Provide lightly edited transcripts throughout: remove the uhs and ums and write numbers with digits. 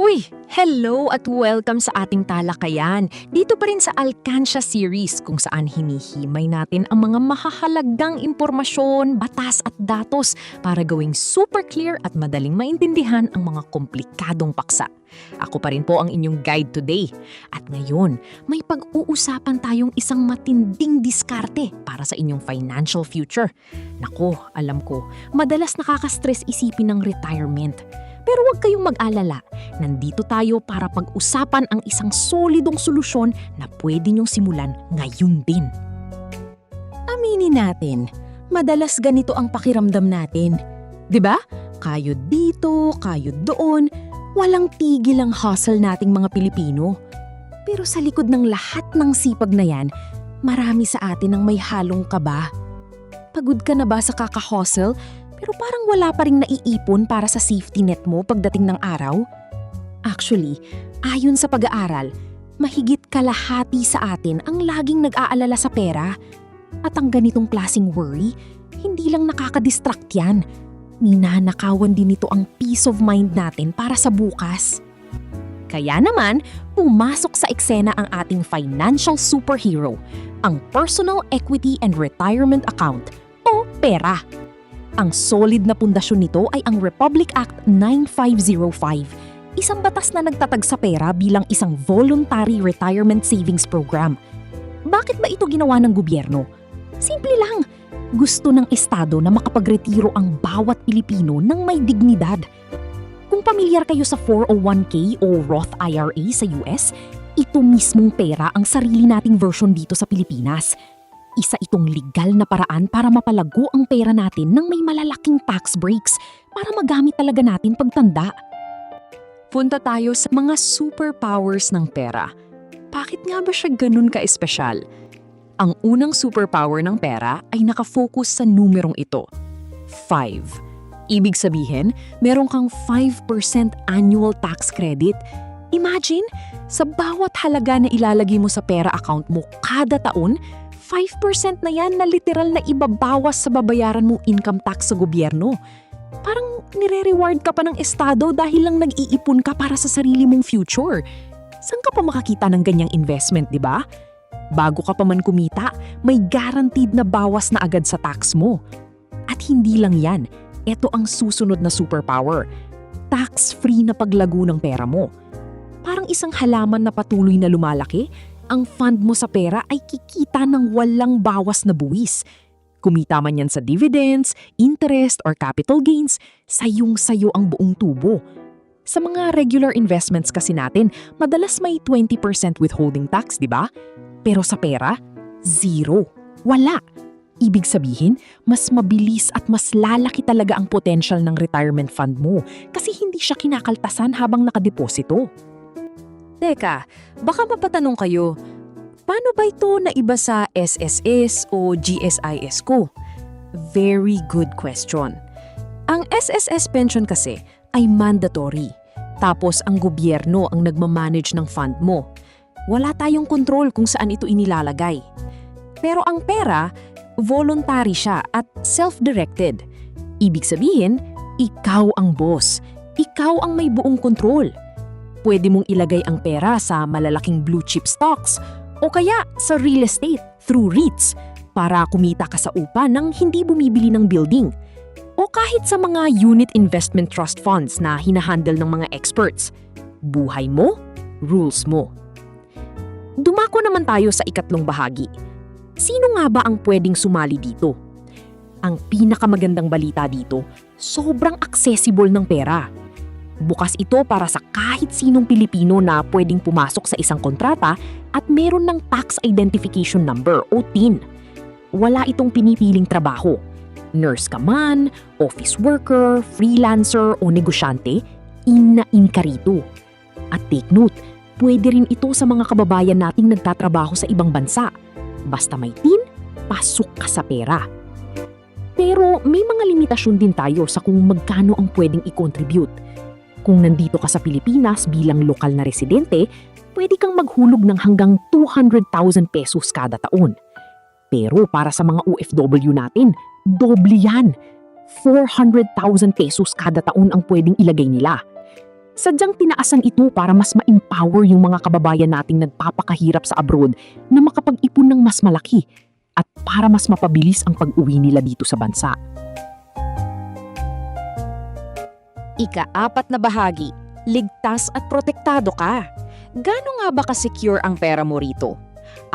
Uy, hello at welcome sa ating talakayan. Dito pa rin sa Alcansya series kung saan hinihimay natin ang mga mahahalagang impormasyon, batas at datos para gawing super clear at madaling maintindihan ang mga komplikadong paksa. Ako pa rin po ang inyong guide today. At ngayon, may pag-uusapan tayong isang matinding diskarte para sa inyong financial future. Nako, alam ko, madalas nakaka-stress isipin ng retirement. Pero huwag kayong mag-alala, nandito tayo para pag-usapan ang isang solidong solusyon na pwede niyong simulan ngayon din. Aminin natin, madalas ganito ang pakiramdam natin. 'Di ba? Kayod dito, kayod doon, walang tigil ang hustle nating mga Pilipino. Pero sa likod ng lahat ng sipag na yan, marami sa atin ang may halong kaba. Pagod ka na ba sa kaka-hustle? Pero parang wala pa ring naiipon para sa safety net mo pagdating ng araw? Actually, ayon sa pag-aaral, mahigit kalahati sa atin ang laging nag-aalala sa pera. At ang ganitong klaseng worry, hindi lang nakaka-distract yan. Ninanakawan din nito ang peace of mind natin para sa bukas. Kaya naman, pumasok sa eksena ang ating financial superhero, ang Personal Equity and Retirement Account o PERA. Ang solid na pundasyon nito ay ang Republic Act 9505, isang batas na nagtatag sa pera bilang isang voluntary retirement savings program. Bakit ba ito ginawa ng gobyerno? Simple lang, gusto ng estado na makapagretiro ang bawat Pilipino ng may dignidad. Kung pamilyar kayo sa 401k o Roth IRA sa US, ito mismong pera ang sarili nating version dito sa Pilipinas. Isa itong legal na paraan para mapalago ang pera natin ng may malalaking tax breaks para magamit talaga natin pagtanda. Punta tayo sa mga superpowers ng pera. Bakit nga ba siya ganun ka-espesyal? Ang unang superpower ng pera ay nakafocus sa numerong ito, 5. Ibig sabihin, meron kang 5% annual tax credit. Imagine, sa bawat halaga na ilalagay mo sa pera account mo kada taon, 5% na yan na literal na ibabawas sa babayaran mong income tax sa gobyerno. Parang nire-reward ka pa ng estado dahil lang nag-iipon ka para sa sarili mong future. Saan ka pa makakita ng ganyang investment, di ba? Bago ka pa man kumita, may guaranteed na bawas na agad sa tax mo. At hindi lang yan, ito ang susunod na superpower. Tax-free na paglago ng pera mo. Parang isang halaman na patuloy na lumalaki, ang fund mo sa pera ay kikita ng walang bawas na buwis. Kumita man yan sa dividends, interest, or capital gains, sayong-sayo ang buong tubo. Sa mga regular investments kasi natin, madalas may 20% withholding tax, di ba? Pero sa pera, zero. Wala. Ibig sabihin, mas mabilis at mas lalaki talaga ang potential ng retirement fund mo kasi hindi siya kinakaltasan habang nakadeposito. Teka, baka mapatanong kayo, paano ba ito na iba sa SSS o GSIS ko? Very good question. Ang SSS pension kasi ay mandatory. Tapos ang gobyerno ang nagmamanage ng fund mo. Wala tayong kontrol kung saan ito inilalagay. Pero ang pera, voluntary siya at self-directed. Ibig sabihin, ikaw ang boss. Ikaw ang may buong kontrol. Pwede mong ilagay ang pera sa malalaking blue chip stocks o kaya sa real estate through REITs para kumita ka sa upa nang hindi bumibili ng building. O kahit sa mga unit investment trust funds na hinahandle ng mga experts. Buhay mo, rules mo. Dumako naman tayo sa ikatlong bahagi. Sino nga ba ang pwedeng sumali dito? Ang pinakamagandang balita dito, sobrang accessible ng pera. Bukas ito para sa kahit sinong Pilipino na pwedeng pumasok sa isang kontrata at meron ng tax identification number o TIN. Wala itong pinipiling trabaho. Nurse ka man, office worker, freelancer o negosyante, in ka rito. At take note, pwede rin ito sa mga kababayan nating nagtatrabaho sa ibang bansa. Basta may TIN, pasok ka sa pera. Pero may mga limitasyon din tayo sa kung magkano ang pwedeng i-contribute. Kung nandito ka sa Pilipinas bilang lokal na residente, pwede kang maghulog ng hanggang 200,000 pesos kada taon. Pero para sa mga OFW natin, doble yan. 400,000 pesos kada taon ang pwedeng ilagay nila. Sadyang tinaasan ito para mas ma-empower yung mga kababayan nating nagpapakahirap sa abroad na makapag-ipon ng mas malaki at para mas mapabilis ang pag-uwi nila dito sa bansa. Ika-4 na bahagi, ligtas at protektado ka. Gaano nga ba ka-secure ang pera mo rito?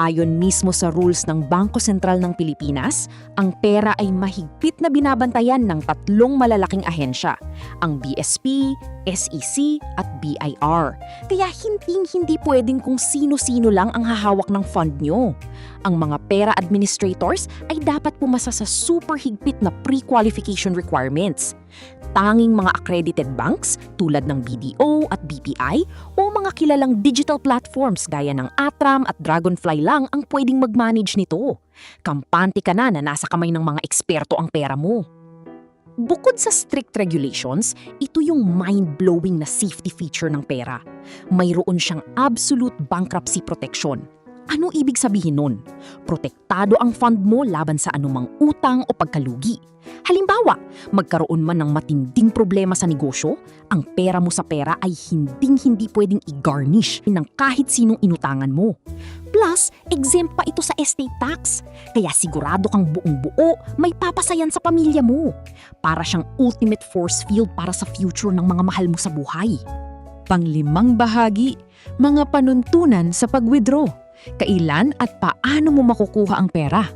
Ayon mismo sa rules ng Bangko Sentral ng Pilipinas, ang pera ay mahigpit na binabantayan ng 3 malalaking ahensya, ang BSP, SEC at BIR. Kaya hindi pwedeng kung sino-sino lang ang hahawak ng fund nyo. Ang mga pera administrators ay dapat pumasa sa super higpit na pre-qualification requirements. Tanging mga accredited banks tulad ng BDO at BPI o mga kilalang digital platforms gaya ng Atram at Dragonfly lang ang pwedeng mag-manage nito. Kampante ka na nasa kamay ng mga eksperto ang pera mo. Bukod sa strict regulations, ito yung mind-blowing na safety feature ng pera. Mayroon siyang absolute bankruptcy protection. Ano ibig sabihin nun? Protektado ang fund mo laban sa anumang utang o pagkalugi. Halimbawa, magkaroon man ng matinding problema sa negosyo, ang pera mo sa pera ay hindi pwedeng i-garnish ng kahit sinong inutangan mo. Plus, exempt pa ito sa estate tax. Kaya sigurado kang buong-buo may papasayan sa pamilya mo. Para siyang ultimate force field para sa future ng mga mahal mo sa buhay. Pang-5 bahagi, mga panuntunan sa pag-withdraw. Kailan at paano mo makukuha ang pera?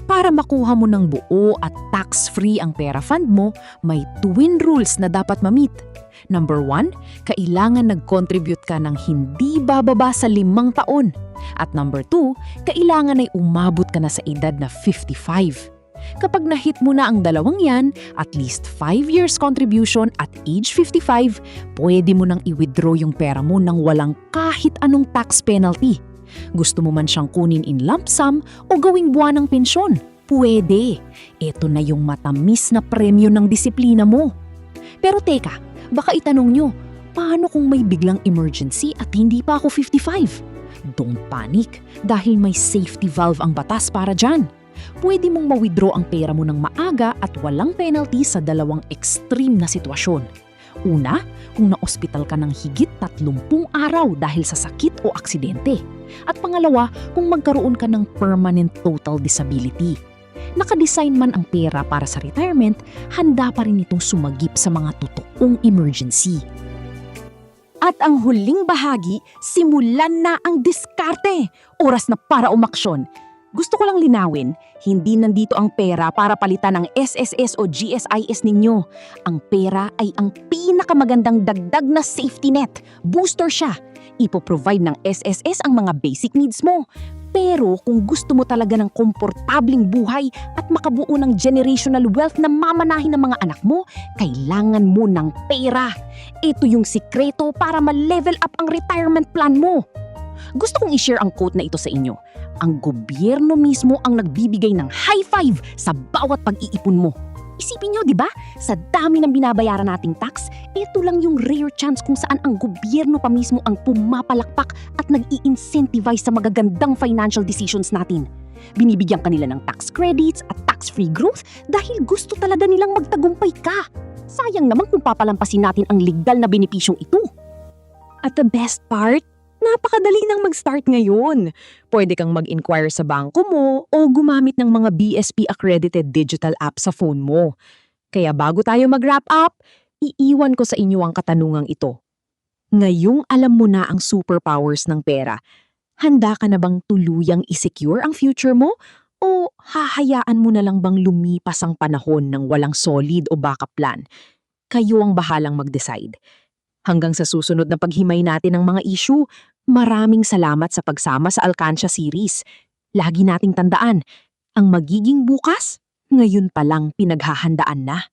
Para makuha mo ng buo at tax-free ang pera fund mo, may twin rules na dapat ma-meet. Number 1, kailangan nag-contribute ka ng hindi bababa sa 5 taon. At number 2, kailangan ay umabot ka na sa edad na 55. Kapag na-hit mo na ang dalawang yan, at least 5 years contribution at age 55, pwede mo nang i-withdraw yung pera mo nang walang kahit anong tax penalty. Gusto mo man siyang kunin in lump sum o gawing buwanang pensyon? Pwede. Ito na yung matamis na premyo ng disiplina mo. Pero teka, baka itanong nyo, paano kung may biglang emergency at hindi pa ako 55? Don't panic dahil may safety valve ang batas para dyan. Pwede mong ma-withdraw ang pera mo ng maaga at walang penalty sa 2 extreme na sitwasyon. Una, kung na-ospital ka ng higit 30 araw dahil sa sakit o aksidente. At pangalawa, kung magkaroon ka ng permanent total disability. Nakadesign man ang pera para sa retirement, handa pa rin itong sumagip sa mga totoong emergency. At ang huling bahagi, simulan na ang diskarte. Oras na para umaksyon. Gusto ko lang linawin, hindi nandito ang pera para palitan ng SSS o GSIS ninyo. Ang pera ay ang pinakamagandang dagdag na safety net. Booster siya. Ipo-provide ng SSS ang mga basic needs mo. Pero kung gusto mo talaga ng komportabling buhay at makabuo ng generational wealth na mamanahin ng mga anak mo, kailangan mo ng pera. Ito yung sikreto para ma-level up ang retirement plan mo. Gusto kong i-share ang quote na ito sa inyo. Ang gobyerno mismo ang nagbibigay ng high five sa bawat pag-iipon mo. Isipin nyo, di ba? Sa dami ng binabayaran nating tax, ito lang yung rare chance kung saan ang gobyerno pa mismo ang pumapalakpak at nag-i-incentivize sa magagandang financial decisions natin. Binibigyan kanila ng tax credits at tax-free growth dahil gusto talaga nilang magtagumpay ka. Sayang naman kung papalampasin natin ang legal na benepisyong ito. At the best part, napakadali nang mag-start ngayon. Pwede kang mag-inquire sa bangko mo o gumamit ng mga BSP-accredited digital app sa phone mo. Kaya bago tayo mag-wrap up, iiwan ko sa inyo ang katanungang ito. Ngayong alam mo na ang superpowers ng pera, handa ka na bang tuluyang i-secure ang future mo? O hahayaan mo na lang bang lumipas ang panahon ng walang solid o backup plan? Kayo ang bahalang mag-decide. Hanggang sa susunod na paghimay natin ng mga issue, maraming salamat sa pagsama sa Alcansya Series. Lagi nating tandaan, ang magiging bukas, ngayon pa lang pinaghahandaan na.